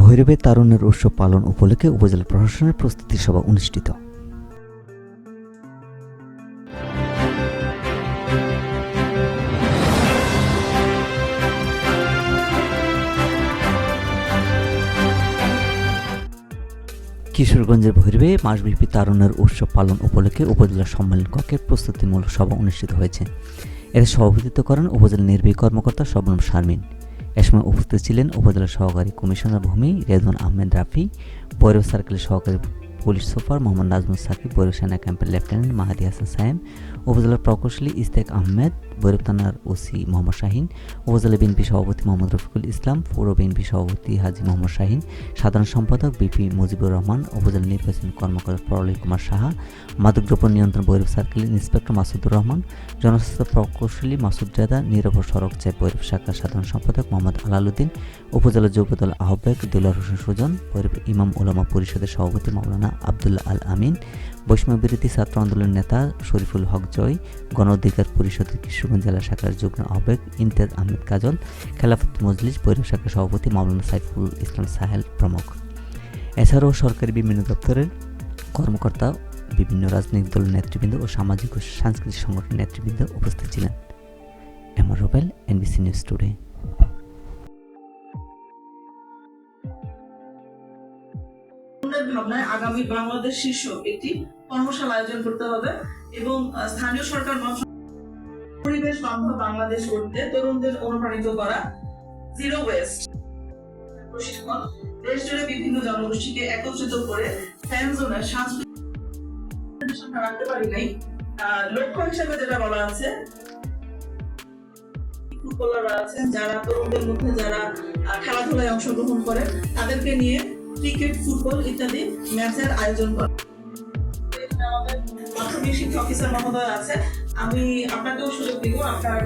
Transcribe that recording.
ভৈরবে তারুণ্যের উৎসব পালন উপলক্ষে উপজেলা প্রশাসনের প্রস্তুতি সভা অনুষ্ঠিত। কিশোরগঞ্জের ভৈরবে মাসব্যাপী তারুণ্যের উৎসব পালন উপলক্ষে উপজেলা সম্মেলন কক্ষে প্রস্তুতিমূলক সভা অনুষ্ঠিত হয়েছে। এতে সভাপতিত্ব করেন উপজেলা নির্বাহী কর্মকর্তা শবনম শারমিন। এ সময় উপস্থিত ছিলেন উপজেলা সহকারী কমিশনার ভূমি রেদওয়ান আহমেদ রাফি, ভৈরব সার্কেলের সহকারী পুলিশ সুপার মোহাম্মদ নাজমুল সাকিব, ভৈরব সেনা ক্যাম্পের লেফটেন্যান্ট মাহাদি হাসান সায়েম, উপজেলার প্রকৌশলী ইস্তেক আহমেদ, ভৈরব থানার ওসি মোহাম্মদ শাহিন, উপজেলা বিএনপি সভাপতি মোহাম্মদ রফিকুল ইসলাম, পৌর বিএনপি সভাপতি হাজী মোহাম্মদ শাহিন, সাধারণ সম্পাদক বিপি মুজিবুর রহমান, উপজেলা নির্বাচন কর্মকর্তা প্রলয় কুমার সাহা, মাদকদ্রব্য নিয়ন্ত্রণ ভৈরব সার্কেলের ইন্সপেক্টর মাসুদুর রহমান, জনস্বাস্থ্য প্রকৌশলী মাসুদ রেদা, নিরাপদ সড়ক চাই ভৈরব শাখার সাধারণ সম্পাদক মোহাম্মদ আলালউদ্দিন, উপজেলা যুবদল আহ্বায়ক দুলার হোসেন সুজন, ভৈরব ইমাম ওলামা পরিষদের সভাপতি মাওলানা আব্দুল্লাহ আল আমিন, বৈষম্য বিরোধী ছাত্র আন্দোলনের নেতা শরীফুল হক জয়, গণ অধিকার পরিষদের কিশোরগঞ্জ জেলা শাখার যুগ্ম আহ্বায়ক ইমতিয়াজ আহমেদ কাজল, খেলাফত মজলিস ভৈরব শাখার সভাপতি মাওলানা সাইফুল ইসলাম সাহেল প্রমুখ। এছাড়াও সরকারি বিভিন্ন দপ্তরের কর্মকর্তা, বিভিন্ন রাজনৈতিক দলের নেতৃবৃন্দ ও সামাজিক ও সাংস্কৃতিক সংগঠনের নেতৃবৃন্দ উপস্থিত ছিলেন। MR Rubel, NBC news today. ভাবনায় আগামী বাংলাদেশ শীর্ষক একটি কর্মশালা আয়োজন করতে হবে এবং স্থানীয় সরকার পরিবেশ বান্ধব বাংলাদেশ গড়তে তরুণদের অনুপ্রাণিত করা, জিরো ওয়েস্ট প্রশিক্ষণ, দেশ জুড়ে বিভিন্ন জনগোষ্ঠীকে একত্রিত করে ফ্যান জোনের সাংস্কৃতিক রাখতে পারি নাই। লক্ষ্য হিসেবে যেটা বলা আছে, ফুটবলাররা আছেন যারা তরুণদের মধ্যে যারা খেলাধুলায় অংশগ্রহণ করেন, তাদেরকে নিয়ে ক্রিকেট, ফুটবল ইত্যাদি ম্যাচের আয়োজন করে। আমাদের মাধ্যমিক শিক্ষা অফিসার মহোদয় আছে, আমি আপনাকেও সুযোগ দিব আপনার